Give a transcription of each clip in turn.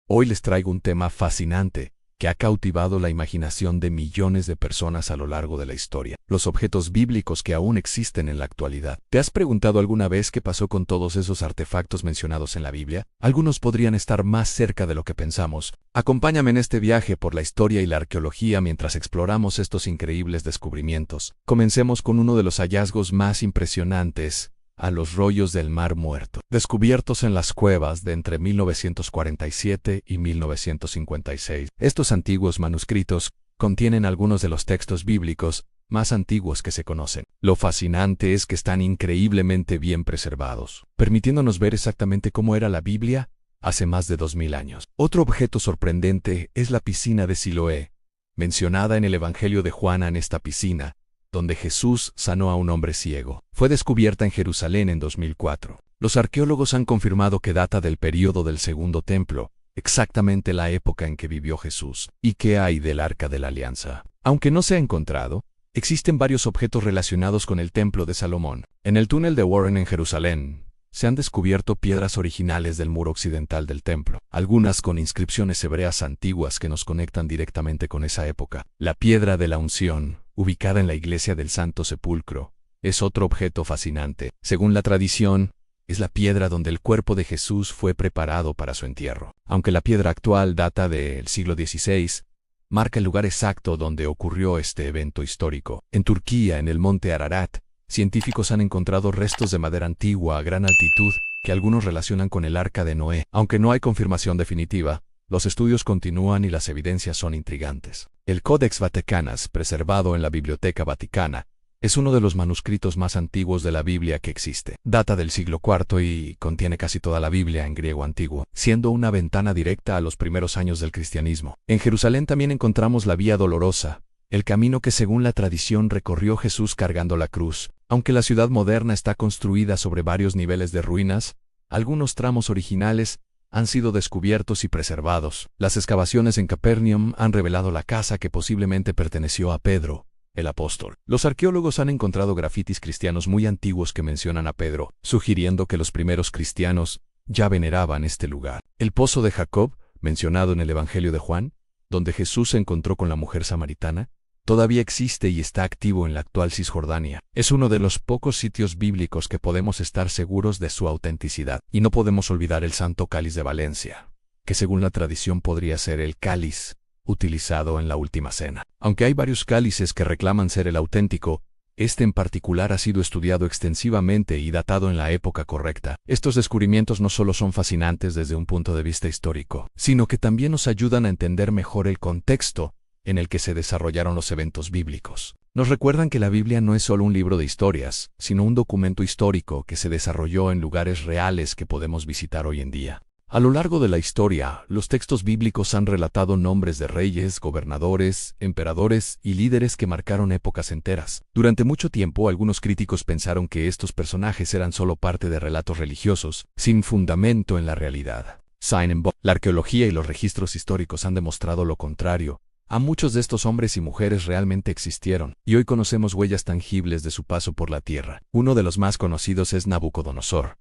Hoy les traigo un tema fascinante que ha cautivado la imaginación de millones de personas a lo largo de la historia: los objetos bíblicos que aún existen en la actualidad. ¿Te has preguntado alguna vez qué pasó con todos esos artefactos mencionados en la Biblia? Algunos podrían estar más cerca de lo que pensamos. Acompáñame en este viaje por la historia y la arqueología mientras exploramos estos increíbles descubrimientos. Comencemos con uno de los hallazgos más impresionantes: a los rollos del Mar Muerto, descubiertos en las cuevas de entre 1947 y 1956. Estos antiguos manuscritos contienen algunos de los textos bíblicos más antiguos que se conocen. Lo fascinante es que están increíblemente bien preservados, permitiéndonos ver exactamente cómo era la Biblia hace más de 2000 años. Otro objeto sorprendente es la piscina de Siloé, mencionada en el Evangelio de Juan. En esta piscina, donde Jesús sanó a un hombre ciego, fue descubierta en Jerusalén en 2004. Los arqueólogos han confirmado que data del período del Segundo Templo, exactamente la época en que vivió Jesús. ¿Y qué hay del Arca de la Alianza? Aunque no se ha encontrado, existen varios objetos relacionados con el Templo de Salomón. En el túnel de Warren en Jerusalén, se han descubierto piedras originales del muro occidental del templo, algunas con inscripciones hebreas antiguas que nos conectan directamente con esa época. La piedra de la unción, ubicada en la iglesia del Santo Sepulcro, es otro objeto fascinante. Según la tradición, es la piedra donde el cuerpo de Jesús fue preparado para su entierro. Aunque la piedra actual data del siglo XVI, marca el lugar exacto donde ocurrió este evento histórico. En Turquía, en el monte Ararat, científicos han encontrado restos de madera antigua a gran altitud que algunos relacionan con el Arca de Noé. Aunque no hay confirmación definitiva, los estudios continúan y las evidencias son intrigantes. El Codex Vaticanus, preservado en la Biblioteca Vaticana, es uno de los manuscritos más antiguos de la Biblia que existe. Data del siglo IV y contiene casi toda la Biblia en griego antiguo, siendo una ventana directa a los primeros años del cristianismo. En Jerusalén también encontramos la Vía Dolorosa, el camino que según la tradición recorrió Jesús cargando la cruz. Aunque la ciudad moderna está construida sobre varios niveles de ruinas, algunos tramos originales han sido descubiertos y preservados. Las excavaciones en Capernaum han revelado la casa que posiblemente perteneció a Pedro, el apóstol. Los arqueólogos han encontrado grafitis cristianos muy antiguos que mencionan a Pedro, sugiriendo que los primeros cristianos ya veneraban este lugar. El pozo de Jacob, mencionado en el Evangelio de Juan, donde Jesús se encontró con la mujer samaritana, todavía existe y está activo en la actual Cisjordania. Es uno de los pocos sitios bíblicos que podemos estar seguros de su autenticidad. Y no podemos olvidar el Santo Cáliz de Valencia, que según la tradición podría ser el cáliz utilizado en la Última Cena. Aunque hay varios cálices que reclaman ser el auténtico, este en particular ha sido estudiado extensivamente y datado en la época correcta. Estos descubrimientos no solo son fascinantes desde un punto de vista histórico, sino que también nos ayudan a entender mejor el contexto en el que se desarrollaron los eventos bíblicos. Nos recuerdan que la Biblia no es solo un libro de historias, sino un documento histórico que se desarrolló en lugares reales que podemos visitar hoy en día. A lo largo de la historia, los textos bíblicos han relatado nombres de reyes, gobernadores, emperadores y líderes que marcaron épocas enteras. Durante mucho tiempo, algunos críticos pensaron que estos personajes eran solo parte de relatos religiosos, sin fundamento en la realidad. Sin embargo, la arqueología y los registros históricos han demostrado lo contrario. A muchos de estos hombres y mujeres realmente existieron, y hoy conocemos huellas tangibles de su paso por la tierra. Uno de los más conocidos es Nabucodonosor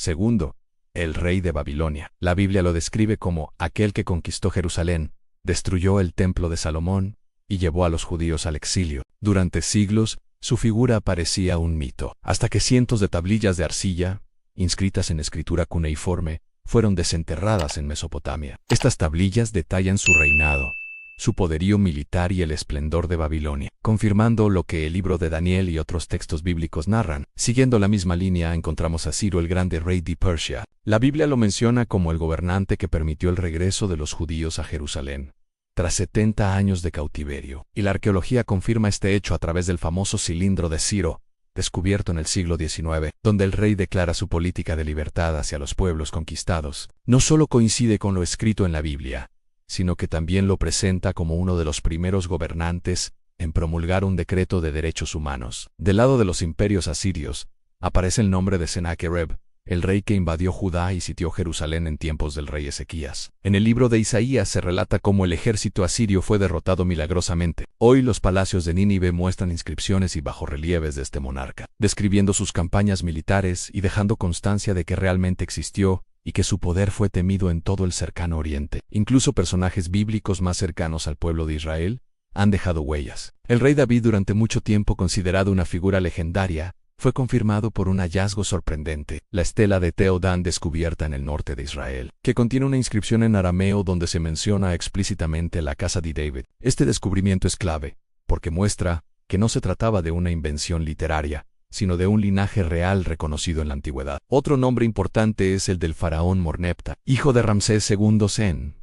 II, el rey de Babilonia. La Biblia lo describe como aquel que conquistó Jerusalén, destruyó el templo de Salomón y llevó a los judíos al exilio. Durante siglos, su figura parecía un mito, hasta que cientos de tablillas de arcilla, inscritas en escritura cuneiforme, fueron desenterradas en Mesopotamia. Estas tablillas detallan su reinado, su poderío militar y el esplendor de Babilonia, confirmando lo que el libro de Daniel y otros textos bíblicos narran. Siguiendo la misma línea encontramos a Ciro el Grande, rey de Persia. La Biblia lo menciona como el gobernante que permitió el regreso de los judíos a Jerusalén, tras 70 años de cautiverio. Y la arqueología confirma este hecho a través del famoso cilindro de Ciro, descubierto en el siglo XIX, donde el rey declara su política de libertad hacia los pueblos conquistados. No solo coincide con lo escrito en la Biblia, sino que también lo presenta como uno de los primeros gobernantes en promulgar un decreto de derechos humanos. Del lado de los imperios asirios, aparece el nombre de Sennacherib, el rey que invadió Judá y sitió Jerusalén en tiempos del rey Ezequías. En el libro de Isaías se relata cómo el ejército asirio fue derrotado milagrosamente. Hoy los palacios de Nínive muestran inscripciones y bajorrelieves de este monarca, describiendo sus campañas militares y dejando constancia de que realmente existió y que su poder fue temido en todo el cercano oriente. Incluso personajes bíblicos más cercanos al pueblo de Israel han dejado huellas. El rey David, durante mucho tiempo considerado una figura legendaria, fue confirmado por un hallazgo sorprendente, la estela de Teodán descubierta en el norte de Israel, que contiene una inscripción en arameo donde se menciona explícitamente la casa de David. Este descubrimiento es clave, porque muestra que no se trataba de una invención literaria, sino de un linaje real reconocido en la antigüedad. Otro nombre importante es el del faraón Mornepta, hijo de Ramsés II Sen.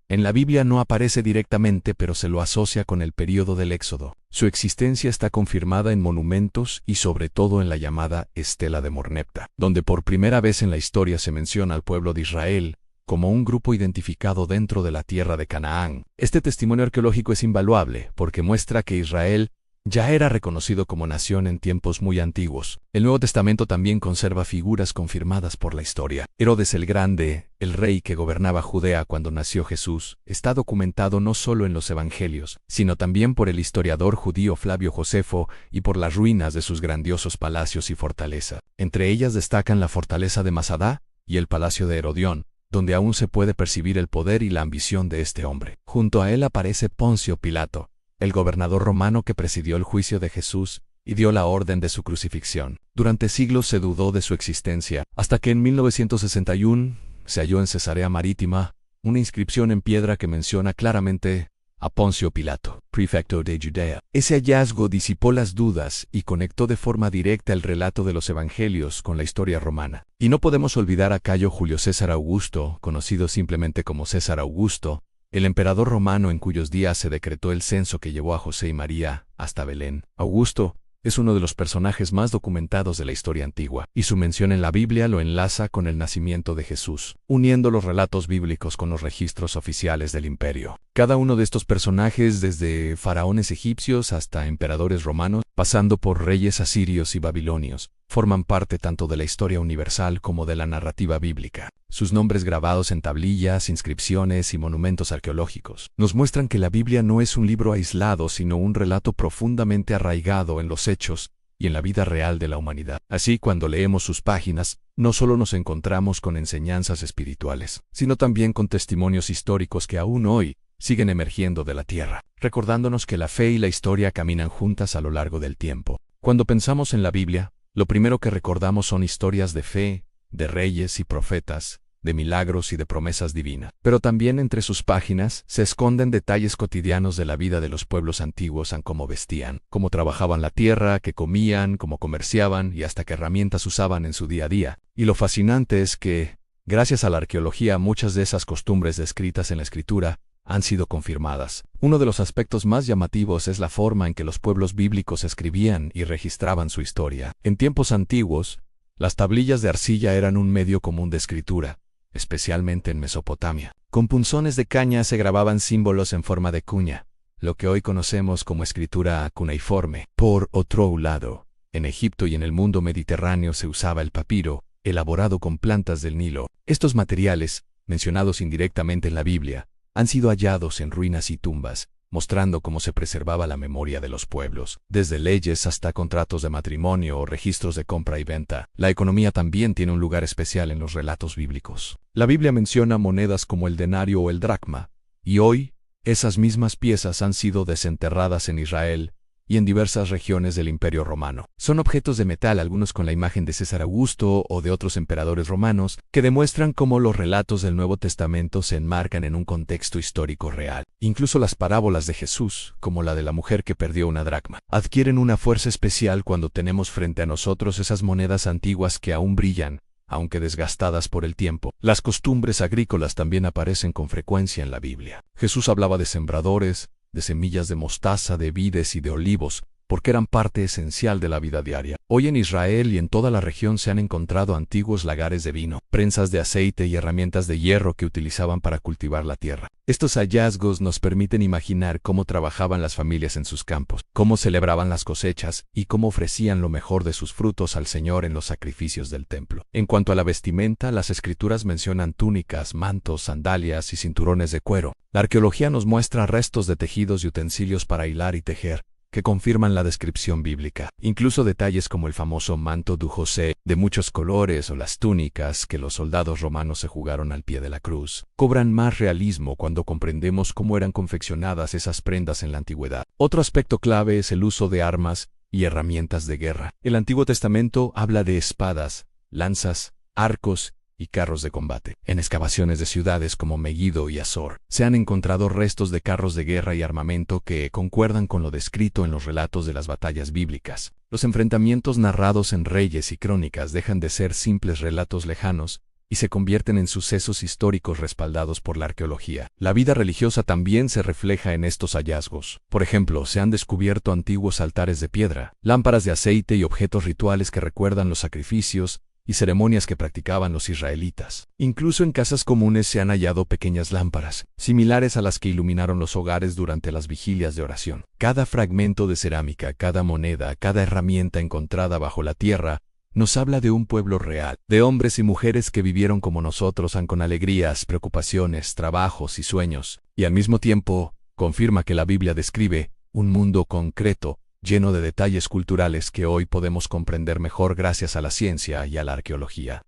En la Biblia no aparece directamente, pero se lo asocia con el período del Éxodo. Su existencia está confirmada en monumentos y sobre todo en la llamada Estela de Mornepta, donde por primera vez en la historia se menciona al pueblo de Israel como un grupo identificado dentro de la tierra de Canaán. Este testimonio arqueológico es invaluable porque muestra que Israel ya era reconocido como nación en tiempos muy antiguos. El Nuevo Testamento también conserva figuras confirmadas por la historia. Herodes el Grande, el rey que gobernaba Judea cuando nació Jesús, está documentado no solo en los Evangelios, sino también por el historiador judío Flavio Josefo y por las ruinas de sus grandiosos palacios y fortaleza. Entre ellas destacan la fortaleza de Masada y el palacio de Herodión, donde aún se puede percibir el poder y la ambición de este hombre. Junto a él aparece Poncio Pilato, el gobernador romano que presidió el juicio de Jesús y dio la orden de su crucifixión. Durante siglos se dudó de su existencia, hasta que en 1961 se halló en Cesarea Marítima una inscripción en piedra que menciona claramente a Poncio Pilato, prefecto de Judea. Ese hallazgo disipó las dudas y conectó de forma directa el relato de los evangelios con la historia romana. Y no podemos olvidar a Cayo Julio César Augusto, conocido simplemente como César Augusto, el emperador romano en cuyos días se decretó el censo que llevó a José y María hasta Belén. Augusto es uno de los personajes más documentados de la historia antigua, y su mención en la Biblia lo enlaza con el nacimiento de Jesús, uniendo los relatos bíblicos con los registros oficiales del imperio. Cada uno de estos personajes, desde faraones egipcios hasta emperadores romanos, pasando por reyes asirios y babilonios, forman parte tanto de la historia universal como de la narrativa bíblica. Sus nombres grabados en tablillas, inscripciones y monumentos arqueológicos nos muestran que la Biblia no es un libro aislado, sino un relato profundamente arraigado en los hechos y en la vida real de la humanidad. Así, cuando leemos sus páginas, no solo nos encontramos con enseñanzas espirituales, sino también con testimonios históricos que aún hoy siguen emergiendo de la tierra, recordándonos que la fe y la historia caminan juntas a lo largo del tiempo. Cuando pensamos en la Biblia, lo primero que recordamos son historias de fe, de reyes y profetas, de milagros y de promesas divinas. Pero también entre sus páginas se esconden detalles cotidianos de la vida de los pueblos antiguos, en cómo vestían, cómo trabajaban la tierra, qué comían, cómo comerciaban y hasta qué herramientas usaban en su día a día. Y lo fascinante es que, gracias a la arqueología, muchas de esas costumbres descritas en la Escritura han sido confirmadas. Uno de los aspectos más llamativos es la forma en que los pueblos bíblicos escribían y registraban su historia. En tiempos antiguos, las tablillas de arcilla eran un medio común de escritura, especialmente en Mesopotamia. Con punzones de caña se grababan símbolos en forma de cuña, lo que hoy conocemos como escritura cuneiforme. Por otro lado, en Egipto y en el mundo mediterráneo se usaba el papiro, elaborado con plantas del Nilo. Estos materiales, mencionados indirectamente en la Biblia, han sido hallados en ruinas y tumbas, mostrando cómo se preservaba la memoria de los pueblos, desde leyes hasta contratos de matrimonio o registros de compra y venta. La economía también tiene un lugar especial en los relatos bíblicos. La Biblia menciona monedas como el denario o el dracma, y hoy, esas mismas piezas han sido desenterradas en Israel y en diversas regiones del Imperio Romano. Son objetos de metal, algunos con la imagen de César Augusto o de otros emperadores romanos, que demuestran cómo los relatos del Nuevo Testamento se enmarcan en un contexto histórico real. Incluso las parábolas de Jesús, como la de la mujer que perdió una dracma, adquieren una fuerza especial cuando tenemos frente a nosotros esas monedas antiguas que aún brillan, aunque desgastadas por el tiempo. Las costumbres agrícolas también aparecen con frecuencia en la Biblia. Jesús hablaba de sembradores, de semillas de mostaza, de vides y de olivos, porque eran parte esencial de la vida diaria. Hoy en Israel y en toda la región se han encontrado antiguos lagares de vino, prensas de aceite y herramientas de hierro que utilizaban para cultivar la tierra. Estos hallazgos nos permiten imaginar cómo trabajaban las familias en sus campos, cómo celebraban las cosechas y cómo ofrecían lo mejor de sus frutos al Señor en los sacrificios del templo. En cuanto a la vestimenta, las Escrituras mencionan túnicas, mantos, sandalias y cinturones de cuero. La arqueología nos muestra restos de tejidos y utensilios para hilar y tejer, que confirman la descripción bíblica. Incluso detalles como el famoso manto du José, de muchos colores, o las túnicas que los soldados romanos se jugaron al pie de la cruz, cobran más realismo cuando comprendemos cómo eran confeccionadas esas prendas en la antigüedad. Otro aspecto clave es el uso de armas y herramientas de guerra. El Antiguo Testamento habla de espadas, lanzas, arcos y carros de combate. En excavaciones de ciudades como Megiddo y Azor, se han encontrado restos de carros de guerra y armamento que concuerdan con lo descrito en los relatos de las batallas bíblicas. Los enfrentamientos narrados en Reyes y Crónicas dejan de ser simples relatos lejanos y se convierten en sucesos históricos respaldados por la arqueología. La vida religiosa también se refleja en estos hallazgos. Por ejemplo, se han descubierto antiguos altares de piedra, lámparas de aceite y objetos rituales que recuerdan los sacrificios y ceremonias que practicaban los israelitas. Incluso en casas comunes se han hallado pequeñas lámparas, similares a las que iluminaron los hogares durante las vigilias de oración. Cada fragmento de cerámica, cada moneda, cada herramienta encontrada bajo la tierra, nos habla de un pueblo real, de hombres y mujeres que vivieron como nosotros, con alegrías, preocupaciones, trabajos y sueños, y al mismo tiempo, confirma que la Biblia describe un mundo concreto, lleno de detalles culturales que hoy podemos comprender mejor gracias a la ciencia y a la arqueología.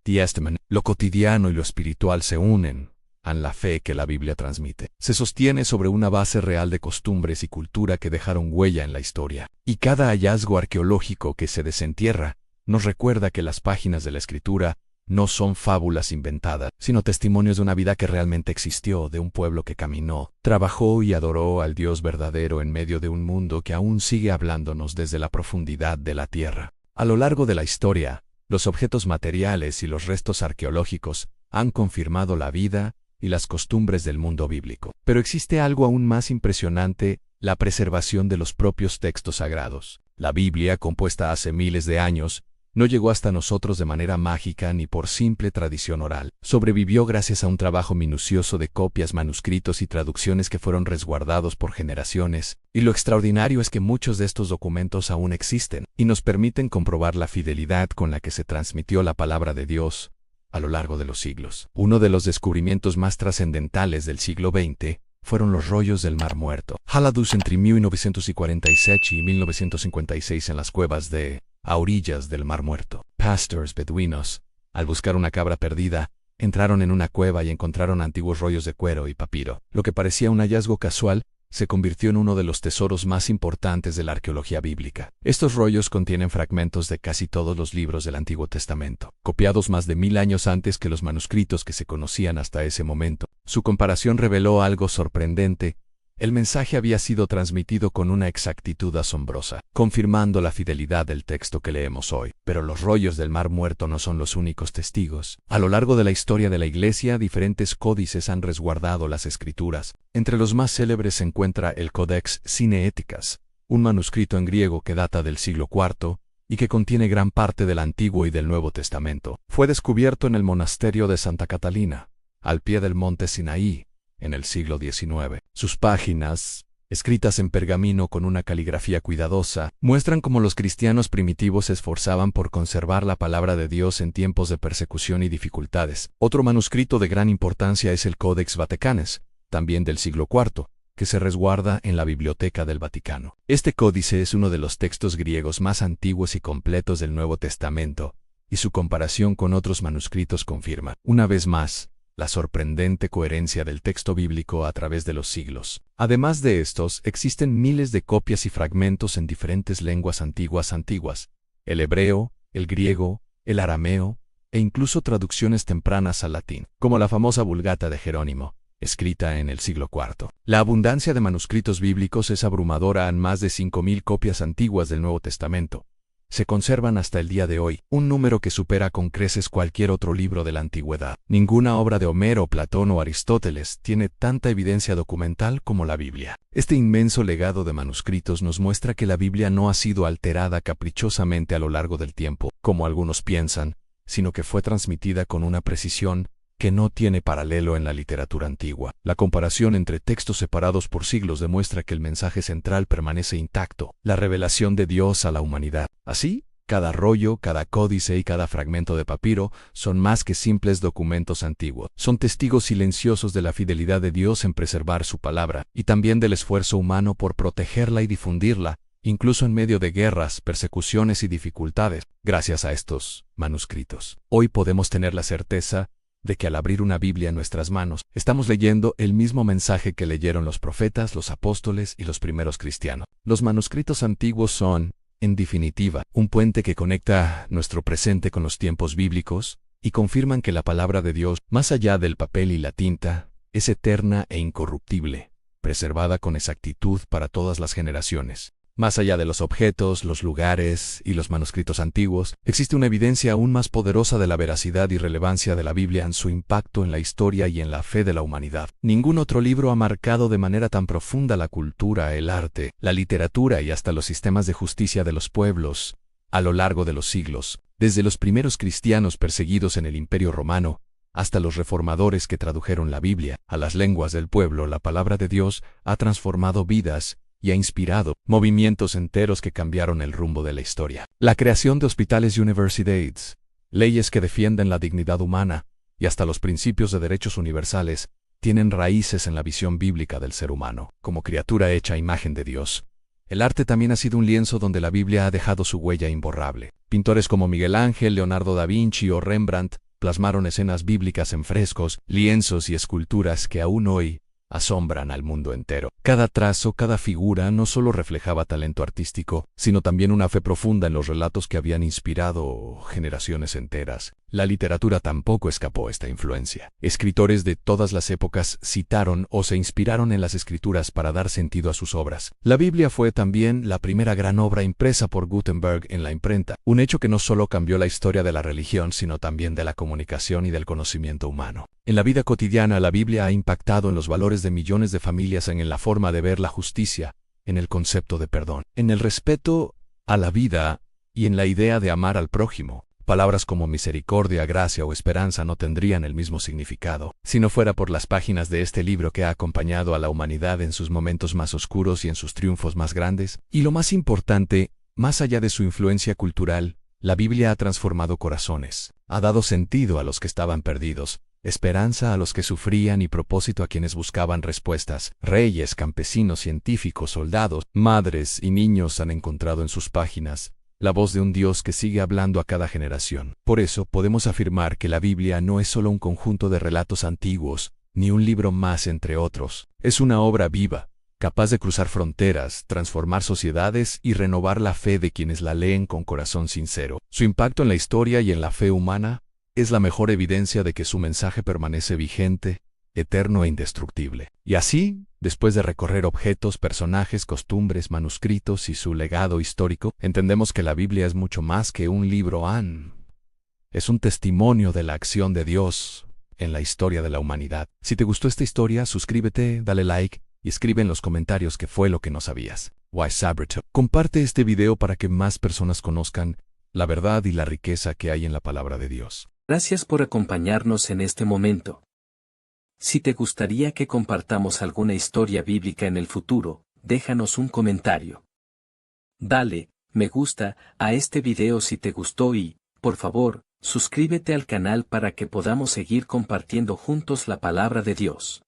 Lo cotidiano y lo espiritual se unen en la fe que la Biblia transmite. Se sostiene sobre una base real de costumbres y cultura que dejaron huella en la historia. Y cada hallazgo arqueológico que se desentierra nos recuerda que las páginas de la Escritura no son fábulas inventadas, sino testimonios de una vida que realmente existió, de un pueblo que caminó, trabajó y adoró al Dios verdadero en medio de un mundo que aún sigue hablándonos desde la profundidad de la tierra. A lo largo de la historia, los objetos materiales y los restos arqueológicos han confirmado la vida y las costumbres del mundo bíblico. Pero existe algo aún más impresionante: la preservación de los propios textos sagrados. La Biblia, compuesta hace miles de años, no llegó hasta nosotros de manera mágica ni por simple tradición oral. Sobrevivió gracias a un trabajo minucioso de copias, manuscritos y traducciones que fueron resguardados por generaciones. Y lo extraordinario es que muchos de estos documentos aún existen y nos permiten comprobar la fidelidad con la que se transmitió la palabra de Dios a lo largo de los siglos. Uno de los descubrimientos más trascendentales del siglo XX fueron los rollos del Mar Muerto, hallados entre 1947 y 1956 en las cuevas a orillas del Mar Muerto. Pastores beduinos, al buscar una cabra perdida, entraron en una cueva y encontraron antiguos rollos de cuero y papiro. Lo que parecía un hallazgo casual se convirtió en uno de los tesoros más importantes de la arqueología bíblica. Estos rollos contienen fragmentos de casi todos los libros del Antiguo Testamento, copiados más de 1000 años antes que los manuscritos que se conocían hasta ese momento. Su comparación reveló algo sorprendente: el mensaje había sido transmitido con una exactitud asombrosa, confirmando la fidelidad del texto que leemos hoy. Pero los rollos del Mar Muerto no son los únicos testigos. A lo largo de la historia de la Iglesia, diferentes códices han resguardado las Escrituras. Entre los más célebres se encuentra el Codex Sinaiticus, un manuscrito en griego que data del siglo IV y que contiene gran parte del Antiguo y del Nuevo Testamento. Fue descubierto en el monasterio de Santa Catalina, al pie del monte Sinaí, en el siglo XIX. Sus páginas, escritas en pergamino con una caligrafía cuidadosa, muestran cómo los cristianos primitivos se esforzaban por conservar la palabra de Dios en tiempos de persecución y dificultades. Otro manuscrito de gran importancia es el Codex Vaticanus, también del siglo IV, que se resguarda en la Biblioteca del Vaticano. Este códice es uno de los textos griegos más antiguos y completos del Nuevo Testamento, y su comparación con otros manuscritos confirma, una vez más, la sorprendente coherencia del texto bíblico a través de los siglos. Además de estos, existen miles de copias y fragmentos en diferentes lenguas antiguas: el hebreo, el griego, el arameo, e incluso traducciones tempranas al latín, como la famosa Vulgata de Jerónimo, escrita en el siglo IV. La abundancia de manuscritos bíblicos es abrumadora. En más de 5000 copias antiguas del Nuevo Testamento se conservan hasta el día de hoy, un número que supera con creces cualquier otro libro de la antigüedad. Ninguna obra de Homero, Platón o Aristóteles tiene tanta evidencia documental como la Biblia. Este inmenso legado de manuscritos nos muestra que la Biblia no ha sido alterada caprichosamente a lo largo del tiempo, como algunos piensan, sino que fue transmitida con una precisión que no tiene paralelo en la literatura antigua. La comparación entre textos separados por siglos demuestra que el mensaje central permanece intacto: la revelación de Dios a la humanidad. Así, cada rollo, cada códice y cada fragmento de papiro son más que simples documentos antiguos. Son testigos silenciosos de la fidelidad de Dios en preservar su palabra, y también del esfuerzo humano por protegerla y difundirla, incluso en medio de guerras, persecuciones y dificultades, gracias a estos manuscritos. Hoy podemos tener la certeza de que al abrir una Biblia en nuestras manos, estamos leyendo el mismo mensaje que leyeron los profetas, los apóstoles y los primeros cristianos. Los manuscritos antiguos son, en definitiva, un puente que conecta nuestro presente con los tiempos bíblicos y confirman que la palabra de Dios, más allá del papel y la tinta, es eterna e incorruptible, preservada con exactitud para todas las generaciones. Más allá de los objetos, los lugares y los manuscritos antiguos, existe una evidencia aún más poderosa de la veracidad y relevancia de la Biblia en su impacto en la historia y en la fe de la humanidad. Ningún otro libro ha marcado de manera tan profunda la cultura, el arte, la literatura y hasta los sistemas de justicia de los pueblos a lo largo de los siglos, desde los primeros cristianos perseguidos en el Imperio Romano, hasta los reformadores que tradujeron la Biblia a las lenguas del pueblo. La palabra de Dios ha transformado vidas y ha inspirado movimientos enteros que cambiaron el rumbo de la historia. La creación de hospitales y universidades, leyes que defienden la dignidad humana y hasta los principios de derechos universales tienen raíces en la visión bíblica del ser humano, como criatura hecha a imagen de Dios. El arte también ha sido un lienzo donde la Biblia ha dejado su huella imborrable. Pintores como Miguel Ángel, Leonardo da Vinci o Rembrandt plasmaron escenas bíblicas en frescos, lienzos y esculturas que aún hoy asombran al mundo entero. Cada trazo, cada figura no solo reflejaba talento artístico, sino también una fe profunda en los relatos que habían inspirado generaciones enteras. La literatura tampoco escapó a esta influencia. Escritores de todas las épocas citaron o se inspiraron en las escrituras para dar sentido a sus obras. La Biblia fue también la primera gran obra impresa por Gutenberg en la imprenta, un hecho que no solo cambió la historia de la religión, sino también de la comunicación y del conocimiento humano. En la vida cotidiana, la Biblia ha impactado en los valores de millones de familias, en la forma de ver la justicia, en el concepto de perdón, en el respeto a la vida y en la idea de amar al prójimo. Palabras como misericordia, gracia o esperanza no tendrían el mismo significado si no fuera por las páginas de este libro que ha acompañado a la humanidad en sus momentos más oscuros y en sus triunfos más grandes. Y lo más importante, más allá de su influencia cultural, la Biblia ha transformado corazones, ha dado sentido a los que estaban perdidos, esperanza a los que sufrían y propósito a quienes buscaban respuestas. Reyes, campesinos, científicos, soldados, madres y niños han encontrado en sus páginas la voz de un Dios que sigue hablando a cada generación. Por eso podemos afirmar que la Biblia no es solo un conjunto de relatos antiguos, ni un libro más entre otros. Es una obra viva, capaz de cruzar fronteras, transformar sociedades y renovar la fe de quienes la leen con corazón sincero. Su impacto en la historia y en la fe humana es la mejor evidencia de que su mensaje permanece vigente, eterno e indestructible. Y así, después de recorrer objetos, personajes, costumbres, manuscritos y su legado histórico, entendemos que la Biblia es mucho más que un libro. Es un testimonio de la acción de Dios en la historia de la humanidad. Si te gustó esta historia, suscríbete, dale like y escribe en los comentarios qué fue lo que no sabías. Comparte este video para que más personas conozcan la verdad y la riqueza que hay en la palabra de Dios. Gracias por acompañarnos en este momento. Si te gustaría que compartamos alguna historia bíblica en el futuro, déjanos un comentario. Dale me gusta a este video si te gustó y, por favor, suscríbete al canal para que podamos seguir compartiendo juntos la palabra de Dios.